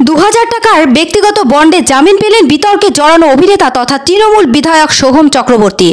2000 টাকার ব্যক্তিগত বন্ডে জামিন পেলেন বিতর্কে জড়ানো অভিনেতা তথা তৃণমূল বিধায়ক সোহম চক্রবর্তী।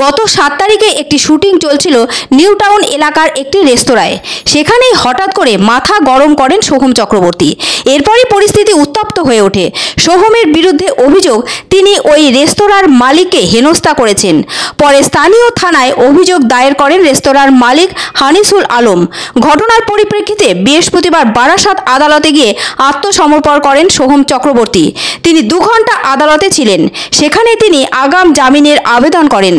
গত 7 তারিখে একটি শুটিং চলছিল নিউ টাউন এলাকার একটি রেস্তোরাঁয়। সেখানেই হঠাৎ করে মাথা গরম করেন সোহম চক্রবর্তী। এরপরই পরিস্থিতি উত্তপ্ত হয়ে ওঠে। সোহমের বিরুদ্ধে অভিযোগ তিনি ওই রেস্তোরাঁর মালিককে হেনস্থা করেছেন। পরে স্থানীয় থানায় অভিযোগ দায়ের করেন রেস্তোরাঁর মালিক হানিসুল আলম। ঘটনার পরিপ্রেক্ষিতে বৃহস্পতিবার বারাসাত আদালতে গিয়ে আত্মসমর্পণ করেন সোহম চক্রবর্তী। তিনি 2 ঘন্টা আদালতে ছিলেন। সেখানে তিনি আগাম জামিনের আবেদন করেন।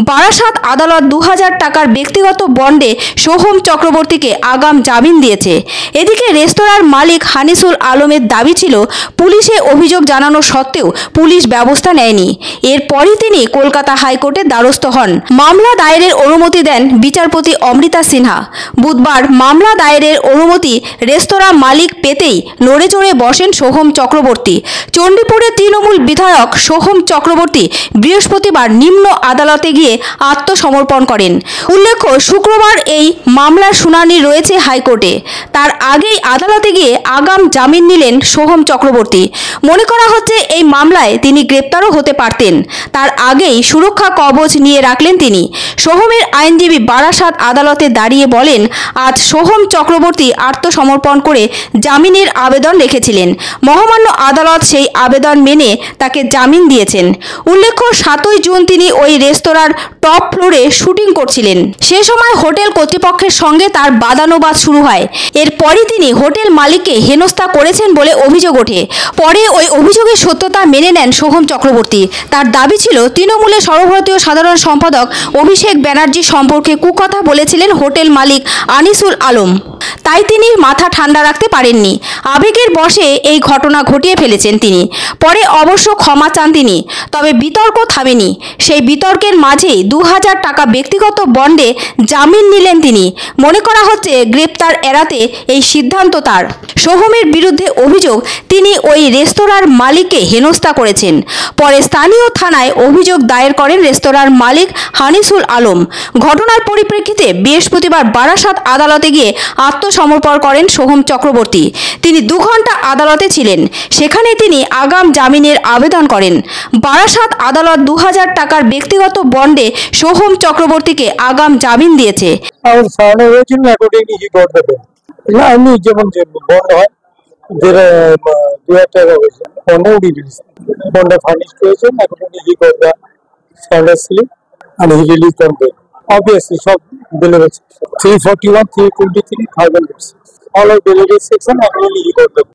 বারাসাত আদালত 2000 টাকার ব্যক্তিগত বন্ডে সোহম চক্রবর্তীকে আগাম জামিন দিয়েছে। এদিকে রেস্তোরাঁর মালিক হানিসুল আলমের দাবি ছিল পুলিশে অভিযোগ জানানো সত্ত্বেও পুলিশ ব্যবস্থা নেয়নি। এরপরই তিনি কলকাতা হাইকোর্টের দ্বারস্থ হন। মামলা দায়েরের অনুমতি দেন বিচারপতি অমৃতা সিনহা। বুধবার মামলা দায়েরের অনুমতি রেস্তোরাঁ মালিক পেতেই নড়েচড়ে বসেন সোহম চক্রবর্তী। চণ্ডীপুরের তৃণমূল বিধায়ক সোহম চক্রবর্তী বৃহস্পতিবার নিম্ন আদালতে গিয়ে আত্মসমর্পণ করেন। উল্লেখ্য, শুক্রবার এই মামলার শুনানি রয়েছে হাইকোর্টে। তার আগেই আদালতে গিয়ে আগাম জামিন নিলেন সোহম চক্রবর্তী। মনে করা হচ্ছে এই মামলায় তিনি গ্রেপ্তারও হতে পারতেন। তার আগেই সুরক্ষা কবচ নিয়ে রাখলেন তিনি। সোহমের আইনজীবী বারাসাত আদালতে দাঁড়িয়ে বলেন, আজ সোহম চক্রবর্তী আত্মসমর্পণ করে জামিনের আবেদন রেখেছিলেন। মহামান্য আদালত সেই আবেদন মেনে তাকে জামিন দিয়েছেন। উল্লেখ্য, 7ই জুন তিনি ওই রেস্তোরাঁর টপ ফ্লোরে শুটিং করছিলেন। সে সময় হোটেল কর্তৃপক্ষের সঙ্গে তার বাদানুবাদ শুরু হয়। এরপরই তিনি হোটেল মালিককে হেনস্থা করেছেন বলে অভিযোগ ওঠে। পরে ওই অভিযোগের সত্যতা মেনে নেন সোহম চক্রবর্তী। তার দাবি ছিল তৃণমূলের সর্বভারতীয় সাধারণ সম্পাদক অভিষেক ব্যানার্জি সম্পর্কে কুকথা বলেছিলেন হোটেল মালিক আনিসুল আলম। তাই তিনি মাথা ঠান্ডা রাখতে পারেননি। আবেগের বশে এই ঘটনা ঘটিয়ে ফেলেছেন তিনি। পরে অবশ্য ক্ষমা চান তিনি। তবে বিতর্ক থামেনি। সেই বিতর্কের মাঝেই 2000 টাকা ব্যক্তিগত বন্ডে জামিন নিলেন তিনি। মনে করা হচ্ছে গ্রেপ্তার এড়াতে এই সিদ্ধান্ত তার। সোহমের বিরুদ্ধে অভিযোগ তিনি ওই রেস্তোরাঁর মালিককে হেনস্থা করেছেন। পরে স্থানীয় থানায় অভিযোগ দায়ের করেন রেস্তোরাঁর মালিক হানিসুল আলম। ঘটনার পরিপ্রেক্ষিতে বৃহস্পতিবার বারাসাত আদালতে গিয়ে আত্মসমর্পণ করেন সোহম চক্রবর্তী। তিনি 2 ঘন্টা আদালতে ছিলেন। সেখানে তিনি আগাম জামিনের আবেদন করেন। বারাসাত আদালত 2000 টাকার ব্যক্তিগত বন্ডে সোহম চক্রবর্তীকে আগাম জামিন দিয়েছে। আমি যেমন যে বন্ড হয় 2000 টাকা হয়েছে বন্ডে উড়ি দিয়েছে। বন্ডে ফার্নিশ করেছেন according he got the standard slip and he released them bail. Obviously সব বেলের 341, 323, 1000 all of delivery section and really he got them.